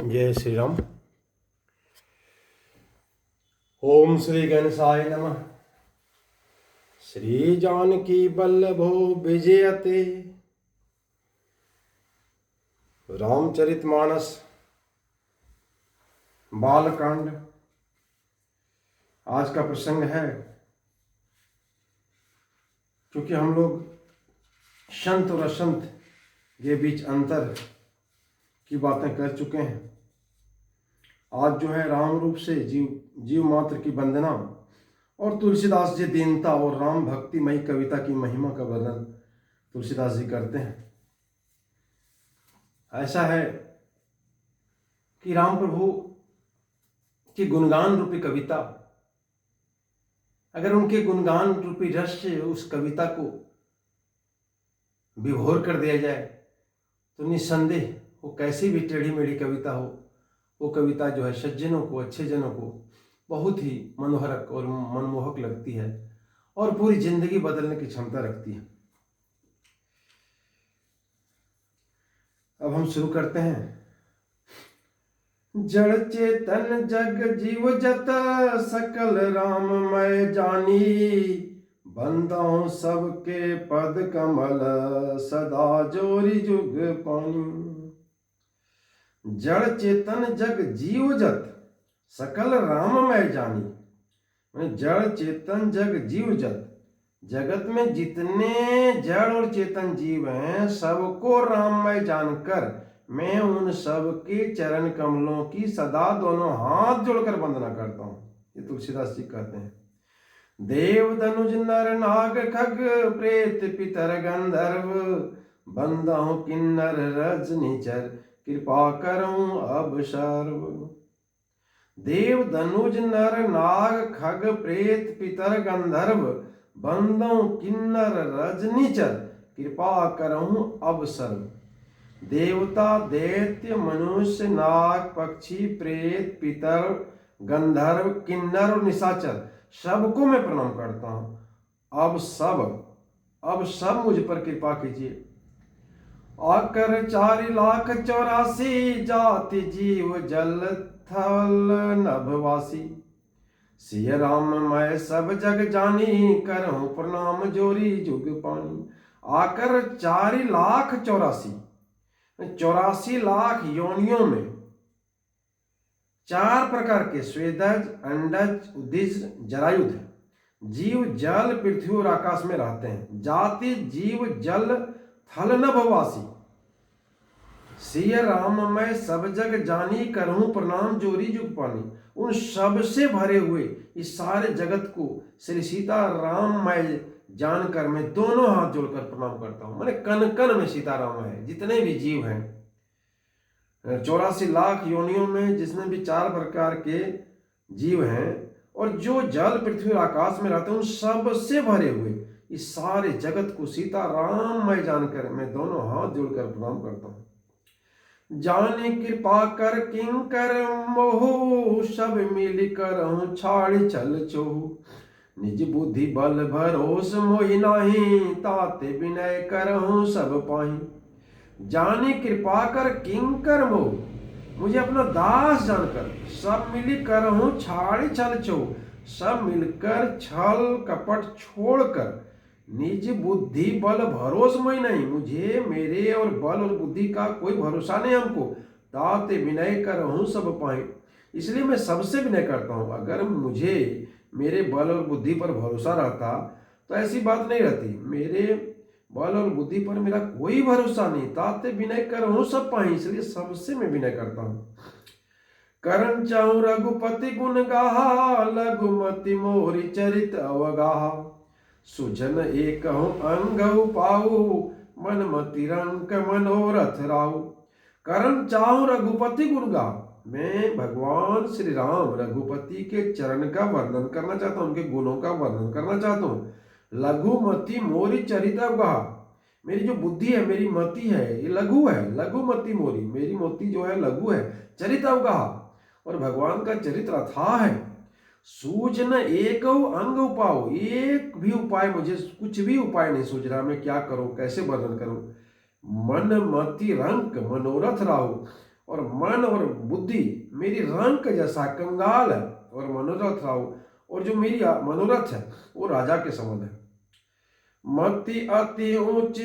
जय श्री राम। ओम श्री गणेशाय नमः। श्री जानकी वल्लभो विजयते। रामचरितमानस बालकांड आज का प्रसंग है। क्योंकि हम लोग संत और असंत के बीच अंतर की बातें कर चुके हैं। आज जो है राम रूप से जीव मात्र की वंदना और तुलसीदास जी दीनता और राम भक्तिमयी कविता की महिमा का वर्णन तुलसीदास जी करते हैं। ऐसा है कि राम प्रभु की गुणगान रूपी कविता, अगर उनके गुणगान रूपी रस से उस कविता को विभोर कर दिया जाए तो निस्संदेह वो कैसी भी टेढ़ी मेढ़ी कविता हो, वो कविता जो है सज्जनों को, अच्छे जनों को बहुत ही मनोहरक और मनमोहक लगती है और पूरी जिंदगी बदलने की क्षमता रखती है। अब हम शुरू करते हैं। जड़ चेतन जग जीव जत सकल राममय जानी, बंदाओं सबके पद कमल सदा जोरी जुग पानी। जड़ चेतन जग जीव जत सकल राममय जानी। जड़ चेतन जग जीव जत, जगत में जितने जड़ और चेतन जीव हैं सबको राममय जानकर मैं उन सब के चरण कमलों की सदा दोनों हाथ जोड़कर वंदना करता हूँ। ये तुलसीदास जी कहते हैं। देव धनुज नर नाग खग प्रेत पितर गंधर्व, बंदाओं किन्नर रजनीचर कृपा करूं अब सर्व। देव धनुज नर नाग खग प्रेत पितर गंधर्व, बंदों किन्नर रजनीचर कृपा करूं अब सर्व। देवता दैत्य मनुष्य नाग पक्षी प्रेत पितर गंधर्व किन्नर और निशाचर सबको मैं प्रणाम करता हूं। अब सब मुझ पर कृपा कीजिए। आकर 4,84,000 जाति जीव जल थल नभवासी, सिय राम मैं सब जग जानी करहूं प्रणाम जोरी जुग पानी। आकर 84 लाख योनियों में 4 प्रकार के स्वेदज अंडज उद्दिज जरायुध जीव जल पृथ्वी और आकाश में रहते हैं। जाति जीव जल थल नभवासी, सिय राम मैं सब जग जानी करहूं प्रणाम जोरी जुग पानी। उन सब से भरे हुए इस सारे जगत को श्री सीता राम मैं जानकर मैं दोनों हाथ जोड़कर प्रणाम करता हूं। मैंने कण कण में सीताराम है। जितने भी जीव हैं 84 लाख योनियों में जिसमें भी 4 प्रकार के जीव हैं और जो जल पृथ्वी और आकाश में रहते हैं उन सब से भरे हुए इस सारे जगत को सीता राम मैं जानकर मैं दोनों हाथ जोड़कर प्रणाम करता हूं। जाने कृपा कर किंकर मोहु, सब मिल कर छाड़ चल चोहु। निज बुद्धि बल भरोस मोहि नाही, ताते विनय करहूं सब पाही। जाने कृपा कर किंकर मोह, मुझे अपना दास जानकर सब मिली करहूं छाड़ चल चोहु। सब मिलकर छल कपट छोड़कर निज बुद्धि बल भरोस मोहि नहीं, मुझे मेरे और बल और बुद्धि का कोई भरोसा नहीं हमको। ताते विनय करहूं सब पाए, इसलिए मैं सबसे विनय करता हूं। अगर मुझे मेरे बल और बुद्धि पर भरोसा रहता तो ऐसी बात नहीं रहती। मेरे बल और बुद्धि पर मेरा कोई भरोसा नहीं। ताते विनय करहूं सब पाए, इसलिए सबसे मैं विनय करता हूं। करन चाहूं रघुपति गुण गाहा, लघुमति मोरी चरित अवगाहा। सुजन एक अंगहु पाऊ, मन मति रंक मनोरथ राहु। करन चाहूं रघुपति गुण गा, मैं भगवान श्री राम रघुपति के चरण का वर्णन करना चाहता हूं, उनके गुणों का वर्णन करना चाहता हूं। लघुमति मोरी चरित अवगाहा, मेरी जो बुद्धि है मेरी मति है ये लघु है। लघुमति मोरी, मेरी मोती जो है लघु है। चरित अवगाहा, और भगवान का चरित्र अथाह है। सूझन एक अंग उपाओ, एक भी उपाय मुझे कुछ भी उपाय नहीं सूझ रहा, मैं क्या करूं कैसे वर्णन करूं। मन मति रंक मनोरथ राहु, और मन और बुद्धि मेरी रंक जैसा कंगाल है, और मनोरथ राव, और जो मेरी मनोरथ है वो राजा के समान है। मति अति ऊंची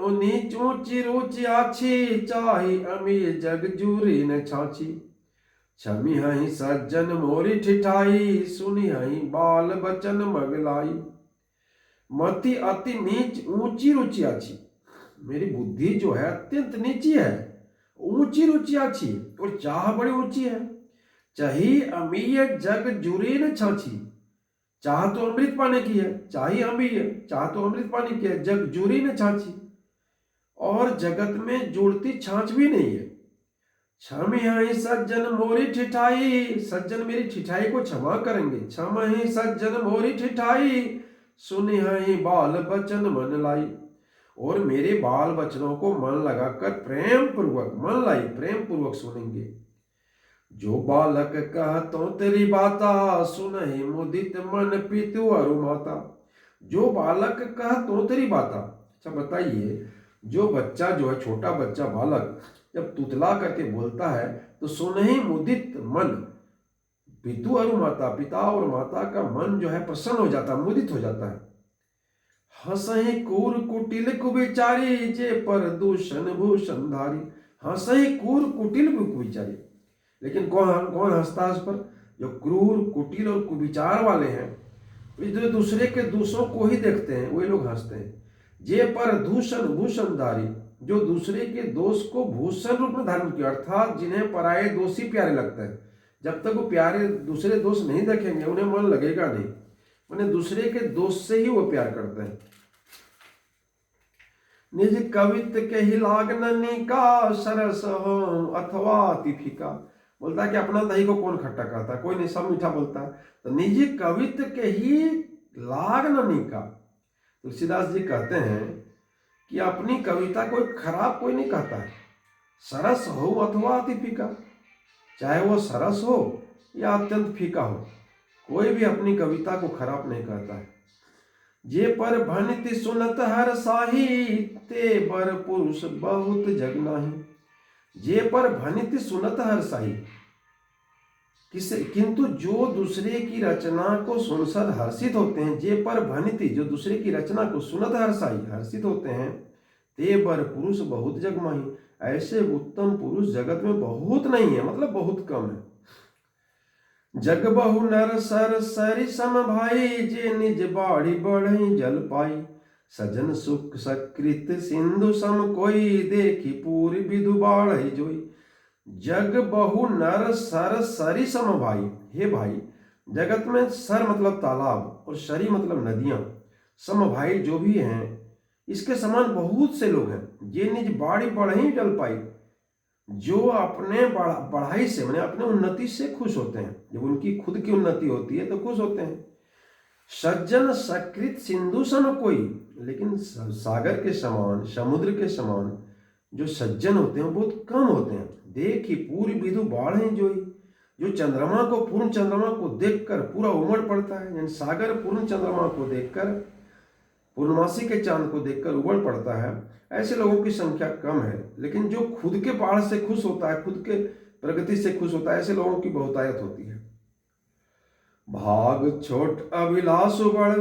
नीच ऊंची रुचि आछी, चाही अमीर जग जूरी न छाछी। छमी हई सज्जन मोरी ठिठाई, सुनी हई बाल बचन मगलाई। मति अति नीच ऊंची रुचि आछी, मेरी बुद्धि जो है अत्यंत नीची है, ऊंची रुचि आछी, और चाह बड़ी ऊंची है। चाही अमीय जग जुरी न छाछी, चाह तो अमृत पाने की है, चाही अमीय, चाह तो अमृत पाने की है, जग जुरी न छाछी, और जगत में जुड़ती छाछ भी नहीं है। क्षम ही सज्जन मोरी ठिठाई, सज्जन मेरी ठिठाई को क्षमा करेंगे। क्षम ही सज्जन मोरी ठिठाई, सुनि हई बाल बचन मन लाई, और मेरे बाल बचनों को मन लगाकर प्रेम पूर्वक मन लाई प्रेम पूर्वक सुनेंगे। जो बालक कह तो तेरी बाता, सुनहि मुदित मन पितु अरु माता। जो बालक कह तो तेरी बाता, अच्छा बताइए, जो बच्चा जो है, छोटा बच्चा बालक जब तुतला करके बोलता है तो सुनहि मुदित मन, पितु और माता, पिता और माता का मन जो है प्रसन्न हो जाता है, मुदित हो जाता है। हंसहि कूर कुटिल कुविचारी, जे पर दूषण भूषण धारी। हंसहि कूर कुटिल कुविचारी, लेकिन कौन कौन हंसता है उस पर? जो क्रूर कुटिल और कुविचार वाले हैं, जो दूसरे के दोषों को ही देखते हैं, वही लोग हंसते हैं। जे पर दूषण भूषण धारी, जो दूसरे के दोष को भूषण रूप में धारण किया, अर्थात जिन्हें पराये दोष ही प्यारे लगते हैं। जब तक वो प्यारे दूसरे दोष नहीं देखेंगे उन्हें मन लगेगा नहीं, उन्हें दूसरे के दोष से ही वो प्यार करते हैं। निज कवित के ही लागननी का, सरस हो अथवा अति फीका। बोलता है कि अपना दही को कौन खट्टा कहता है, कोई नहीं, सब मीठा बोलता है। तो निज कवित के ही लागननी का, तुलसीदास जी कहते हैं कि अपनी कविता कोई खराब कोई नहीं कहता है। सरस हो अथवा अति फीका, चाहे वो सरस हो या अत्यंत फीका हो, कोई भी अपनी कविता को खराब नहीं कहता है। जे पर भनिति सुनत हर साही, ते बर पुरुष बहुत जग नाही। जे पर भनिति सुनत हर साही, किंतु जो दूसरे की रचना को सुनकर हर्षित होते हैं, जे पर भनिति, जो दूसरे की रचना को सुनत हर्षाई, हर्षित होते हैं, ते बर पुरुष बहुत जग माही, ऐसे उत्तम पुरुष जगत में बहुत नहीं है, मतलब बहुत कम है। जग बहु नर सर सरि सम भाई, जे निज बाढ़ी बढ़ई जल पाई। सजन सुख सकृत सिंधु सम कोई, देखी पूरी विधु बाढ़ई जोई। जग बहु नर सर सरि सम भाई, हे भाई, जगत में सर मतलब तालाब और सरी मतलब नदियां, सम भाई जो भी हैं, इसके समान बहुत से लोग हैं। ये निज बाड़ी बढ़ई जल पाई, जो अपने बढ़ाई से माने अपने उन्नति से खुश होते हैं, जब उनकी खुद की उन्नति होती है तो खुश होते हैं। सज्जन सकृत सिंधु सम कोई, लेकिन सागर के समान, समुद्र के समान जो सज्जन होते हैं बहुत कम होते हैं। देखी पूरी विधु बाढ़ जोई, जो चंद्रमा को, पूर्ण चंद्रमा को देखकर पूरा उमड़ पड़ता है, यानी सागर पूर्ण चंद्रमा को देखकर, पूर्णमासी के चांद को देखकर उबड़ पड़ता है, ऐसे लोगों की संख्या कम है। लेकिन जो खुद के बाढ़ से खुश होता है, खुद के प्रगति से खुश होता है, ऐसे लोगों की बहुतायत होती है। भाग छोट अभिलाष बढ़,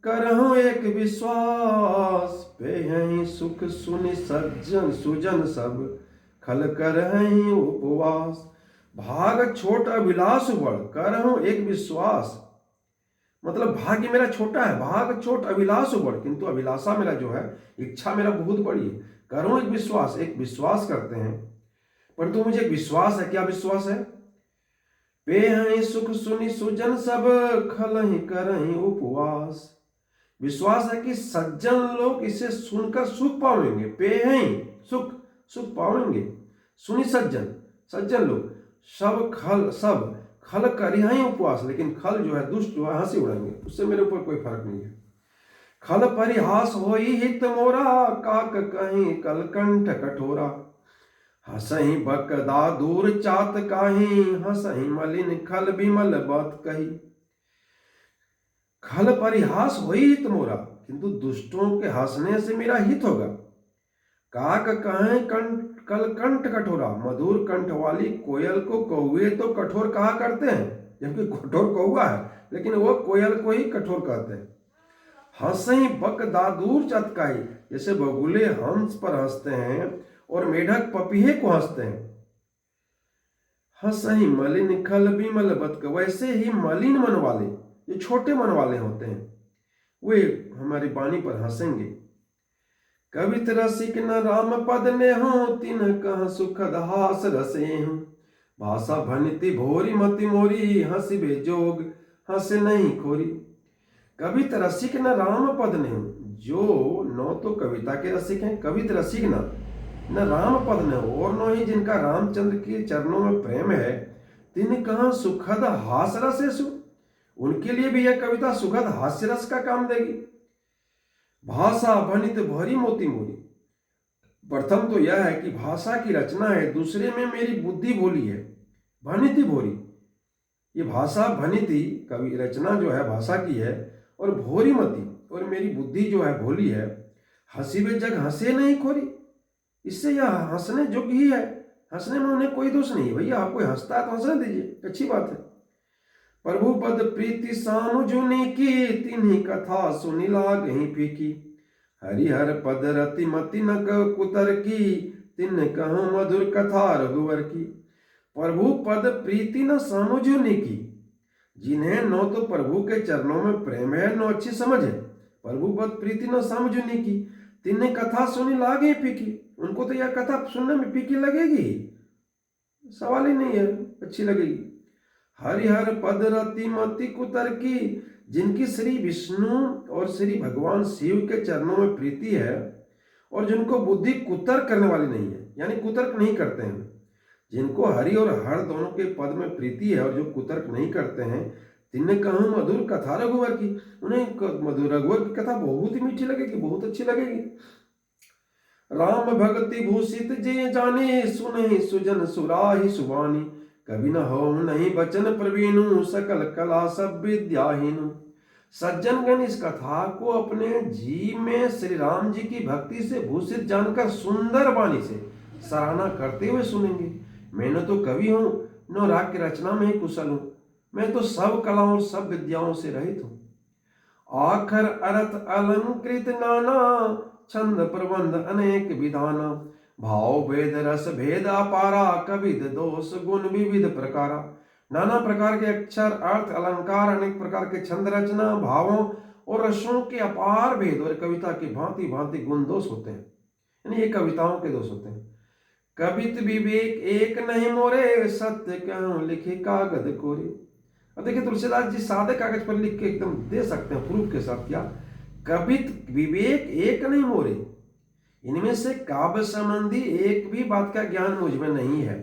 करहु एक विश्वास, पे सुख सुनि सज्जन सुजन सब, खल करहि उपवास। भाग छोट अभिलाष बढ़, करहु एक विश्वास, मतलब भाग्य मेरा छोटा है, भाग छोट अभिलाष बढ़, किंतु अभिलाषा मेरा जो है, इच्छा मेरा बहुत बड़ी है। करूं एक विश्वास करते हैं, परंतु मुझे एक विश्वास है। क्या विश्वास है? पे हैं सुख सुनि सुजन सब, खलहि करहि उपवास। विश्वास है कि सज्जन लोग इसे सुनकर सुख पाएंगे। पे हैं सुख, सुख पाएंगे। सुनि सज्जन, सज्जन लोग सब खल करिहाई उपवास, लेकिन खल जो है, दुष्ट जो है, हंसी उड़ाएंगे, उससे मेरे ऊपर कोई फर्क नहीं है। खल परिहास होई हित मोरा, काक कहीं कलकंठ कठोरा। हसही बकदा दूर चात काही, हसही मलिन खल बिमल बात कही। खल परिहास होई हित मोरा, किंतु दुष्टों के हंसने से मेरा हित होगा। काक कहें कलकंठ कठोरा, मधुर कंठ वाली कोयल को कौवे तो कठोर कहा करते हैं, जबकि कठोर कौवा है, लेकिन वो कोयल को ही कठोर कहते हैं। हंसई बक दादूर चतकाई, जैसे बगुले हंस पर हंसते हैं और मेढक पपीहे को हंसते हैं। हंसई मलिन खल बिमल बतक, वैसे ही मलिन मन वाले, जो छोटे मन वाले होते हैं, वे हमारी वाणी पर हंसेंगे। कवित रसिक न राम पद ने हो, तिन कह सुखद हास रसे हूं। भाषा भनिति भोरी मति मोरी, हंसी बेजोग हंस नहीं खोरी। कवित रसिक न राम पद ने हो, जो न तो कविता के रसिक हैं, कवित रसिक न राम पद ने हो, और न ही जिनका रामचंद्र के चरणों में प्रेम है, तिन कहा सुखद हास रसेसु, उनके लिए भी यह कविता सुखद हास्य रस का काम देगी। भाषा भनित भरी मोती मोरी, प्रथम तो यह है कि भाषा की रचना है, दूसरे में मेरी बुद्धि भोली है। भनिति भोरी, ये भाषा भनिति कवि रचना जो है भाषा की है, और भोरी मती, और मेरी बुद्धि जो है भोली है। हंसी में जग हंसे नहीं खोरी, इससे यह हंसने योग्य ही है, हंसने में उन्हें कोई दोष नहीं है। भैया आप कोई हंसता है तो हंसने दीजिए, अच्छी बात है। प्रभु पद प्रीति सामुजुनी की, तिन्ही कथा सुनी लागहि फीकी। हरिहर पद रति मति न कुतर की, तिन कहूं मधुर कथा रघुवर की। प्रभु पद प्रीति न सामुजुनी की, जिन्हें न तो प्रभु के चरणों में प्रेम है न अच्छी समझ है। प्रभु पद प्रीति न सामुजुनी की, तिन्हें कथा सुनी लागे फीकी, उनको तो यह कथा सुनने में फीकी लगेगी, सवाल ही नहीं है, अच्छी लगेगी। हरिहर पद रति मति कुतर की, जिनकी श्री विष्णु और श्री भगवान शिव के चरणों में प्रीति है, और जिनको बुद्धि कुतर्क करने वाली नहीं है, यानी कुतर्क नहीं करते हैं। जिनको हरि और हर दोनों के पद में प्रीति है और जो कुतर्क नहीं करते हैं, तिन्हें कहूं मधुर कथा रघुवर की, उन्हें मधुर रघुवर की कथा बहुत ही मीठी लगेगी, बहुत अच्छी लगेगी। राम भक्ति भूषित जे जाने, सुने सुजन सुराही सुबानी। कभी न हो नहीं बचन प्रवीणु, सकल कला सब विद्याहीनु। सज्जन गण इस कथा को अपने जी में श्री राम जी की भक्ति से भूषित जानकर सुंदर वाणी से सराहना करते हुए सुनेंगे। मैं न तो कवि हूं, न राग की रचना में ही कुशल हूं, मैं तो सब कलाओं सब विद्याओं से रहित हूं। आखर अर्थ अलंकृत नाना, छंद प्रबंध अनेक विधाना। भाव वेद रस भेद अपारा, कविद दोष गुण विविध प्रकारा। नाना प्रकार के अक्षर अर्थ अलंकार, अनेक प्रकार के छंद रचना, भावों और रसों के अपार भेद और कविता के भांति भांति गुण दोष होते हैं, यानी ये कविताओं के दोष होते हैं। कवित विवेक एक नहीं मोरे, सत्य क्यों लिखे कागज कोरे। अब देखिए तुलसीदास जी सादे कागज पर लिख के एकदम दे सकते हैं प्रूफ के साथ, क्या कवित विवेक एक नहीं मोरे, इनमें से काव्य संबंधी एक भी बात का ज्ञान मुझ में नहीं है,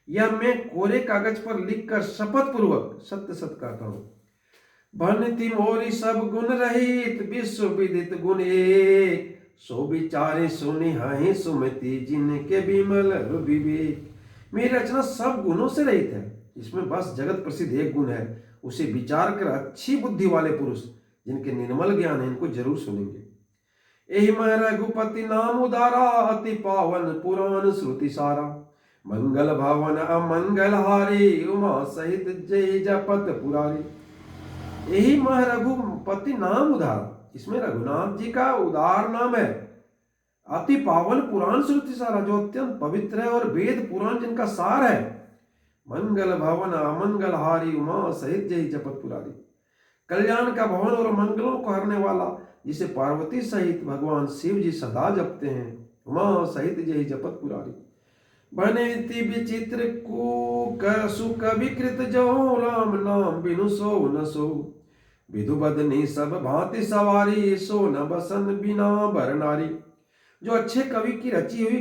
यह मैं कोरे कागज पर लिखकर शपथ पूर्वक सत्य सत्य कहता हूं। भनिति मोरी सब गुण रहित, विश्व विदित गुण एक। सो विचारे सुनि हाहि सुमति, जिनके विमल विवेक। मेरी रचना सब गुणों से रहित है, इसमें बस जगत प्रसिद्ध एक गुण है, उसे विचार कर अच्छी बुद्धि वाले पुरुष जिनके निर्मल ज्ञान है इनको जरूर सुनेंगे। एहि मैं रघुपति नाम उदारा, अति पावन पुराण श्रुति सारा। मंगल भवन अमंगल हारी, उमा सहित जय जपत पुरारी। यही मैं रघुपति नाम उदारा, इसमें रघुनाथ जी का उदार नाम है। अति पावन पुराण श्रुति सारा, जो अत्यंत पवित्र है, और वेद पुराण जिनका सार है। मंगल भवन अमंगल हारी, उमा सहित जय जपत पुरारी। कल्याण का भवन और मंगलों को हरने वाला, जिसे पार्वती सहित भगवान शिव जी सदा जपते हैं, उमा सहित जय जपत पुरारी। बनेति विचित्र सुख विकृत, जो राम नाम बिनु सो न सो। विधु बदनी सब भांति सवारी, सो न बसन बिना बर नारी। जो अच्छे कवि की रची हुई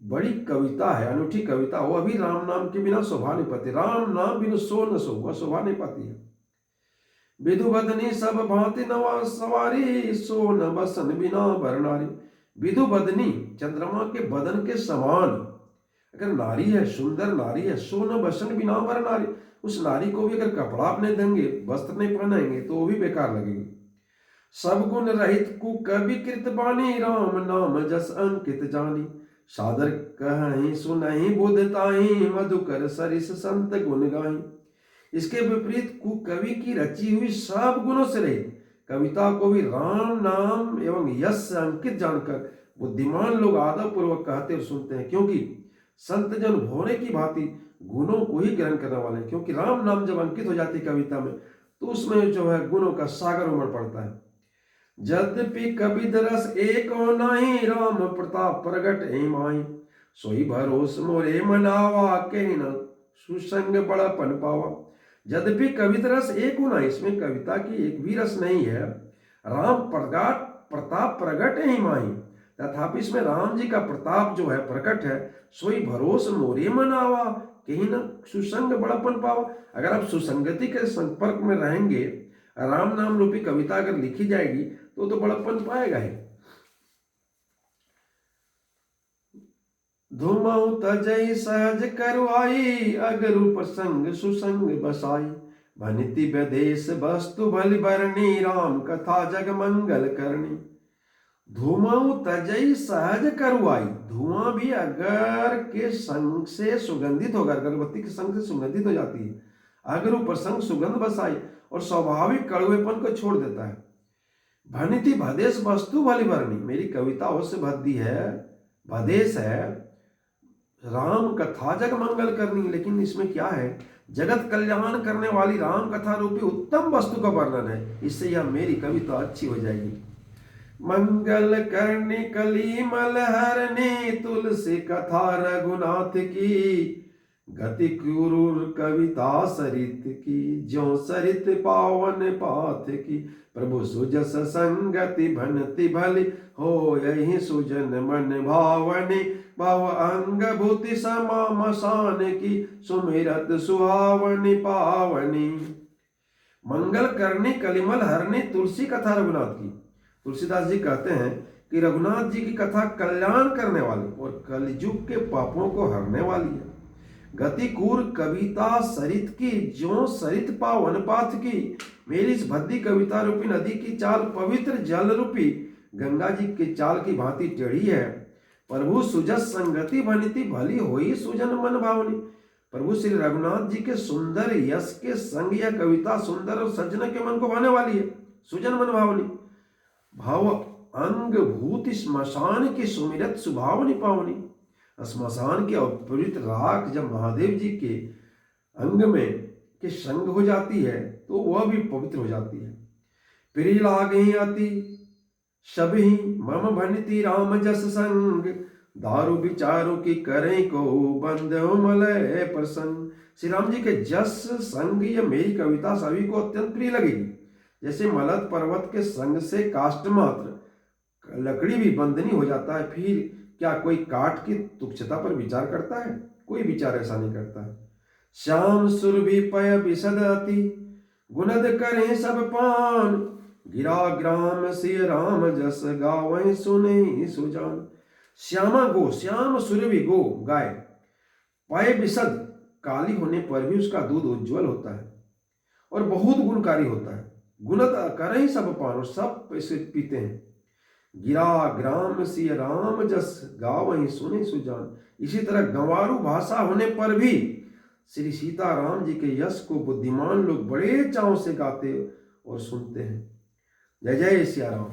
बड़ी कविता है, अनूठी कविता, वो अभी राम नाम के बिना शोभा नहीं पाती। राम नाम बिनु सो न सो, वह शोभा नहीं पाती है। विधु बदनी सब भांति नवा सवारी, सो न बसन बिना बर नारी। विधु बदनी, चंद्रमा के बदन के समान अगर नारी है, सुंदर नारी है, सो न बसन बिना बर नारी, उस नारी को भी अगर कपड़ा अपने देंगे, वस्त्र नहीं पहनाएंगे, तो वो भी बेकार लगेगी। सब गुण रहित कुकवि कृत बानी, राम नाम जस अंकित जानी। सादर कहीं सुनहि बुधताहि मधुकर सरिस संत गुण गाई। इसके विपरीत कवि की रची हुई सब गुणों से रहित कविता को भी राम नाम एवं यश से अंकित जानकर बुद्धिमान लोग आदर पूर्वक कहते और सुनते हैं, क्योंकि संत जन भोरे की भांति गुणों को ही ग्रहण करने वाले हैं। क्योंकि राम नाम जब अंकित हो जाती है कविता में तो उसमें जो है गुणों का सागर उमड़ पड़ता है। यद्यपि कवि रस एक नाही, राम प्रताप प्रगट हे माई। सोई भरोस मोरे मनावा, कहीं न सुसंग बड़ापन पावा। यद्यपि कविता रस एक होना, इसमें कविता की एक भी रस नहीं है। राम प्रताप प्रगट है माही, तथापि इसमें राम जी का प्रताप जो है प्रकट है। सोई भरोस मोरे मनावा, कहीं ना सुसंग बड़ापन पावा। अगर आप सुसंगति के संपर्क में रहेंगे, राम नाम रूपी कविता अगर लिखी जाएगी तो बड़ापन पाएगा ही। धूमऊ तजई सहज करवाई, अगरु प्रसंग सुसंग बसाई। भनिति विदेश वस्तु भली बरनी, राम कथा जग मंगल करनी। धूमऊ तजई सहज करवाई, धुआं भी अगर के संग से सुगंधित होगा, अगरबत्ती के संग से सुगंधित हो जाती है। अगरु प्रसंग सुगंध बसाई और स्वाभाविक कड़वेपन को छोड़ देता है। भनिति भदेश वस्तु भली बरनी, मेरी कविता उससे भद्दी है, भदेश है, राम कथा जग मंगल करनी। लेकिन इसमें क्या है, जगत कल्याण करने वाली राम कथा रूपी उत्तम वस्तु का वर्णन है। इससे यह मेरी कविता अच्छी हो जाएगी। मंगल करनी कलीमल हरनी, तुलसी कथा रघुनाथ की। गति क्रूर कविता सरित की, ज्यों सरित पावन पाथ की। प्रभु सुजस संगति भनति भली, हो यही सुजन मन भावनी। भव अंग भूति समा मसान की, सुमिरत सुहावनी पावनी। मंगल करनी कलिमल हरनी, तुलसी कथा रघुनाथ की। तुलसीदास जी कहते हैं कि रघुनाथ जी की कथा कल्याण करने वाली और कलयुग के पापों को हरने वाली है। गति कूर कविता सरित की, ज्यों सरित पावन पाथ की। मेरी इस भद्दी कविता रूपी नदी की चाल पवित्र जल रूपी गंगा जी की चाल की भांति टेढ़ी है। प्रभु सुजस संगति भनिति भली होई, सुजन मन भावनी। प्रभु श्री रघुनाथ जी के सुंदर यश के संग यह कविता सुंदर और सज्जन के मन को भाने वाली है, सुजन मन भावनी। भाव अंग भूत स्मशान की, सुमिरत सुभावनी पावनी। स्मशान की पवित्र राख जब महादेव जी के अंग में के संग हो जाती है तो वह भी पवित्र हो जाती है। प्रिय लागहि अति सभी, मम भनिति राम जस संग। दारू विचारों की करें को, बंद हो मलय प्रसंग। श्री राम जी के जस संग यह मेरी कविता सभी को अत्यंत प्रिय लगेगी। जैसे मलद पर्वत के संग से काष्ठ मात्र लकड़ी भी बंधनी हो जाता है, फिर क्या कोई काठ की तुच्छता पर विचार करता है? कोई विचार ऐसा नहीं करता है। श्याम सुरभि पय विशद अति, गुणद करें सब पान। गिरा ग्राम सिय राम जस, गावै सुने सुजान। श्यामा गो, श्याम सुरभि गो गाय, पय विशद काली होने पर भी उसका दूध उज्ज्वल होता है और बहुत गुणकारी होता है। गुणद करें सब पान, और सब पैसे पीते हैं। गिरा ग्राम सिय राम जस, गावै सुने सुजान। इसी तरह गंवारू भाषा होने पर भी श्री सीताराम जी के यश को बुद्धिमान लोग बड़े चाव से गाते और सुनते हैं। जय जय सिया राम।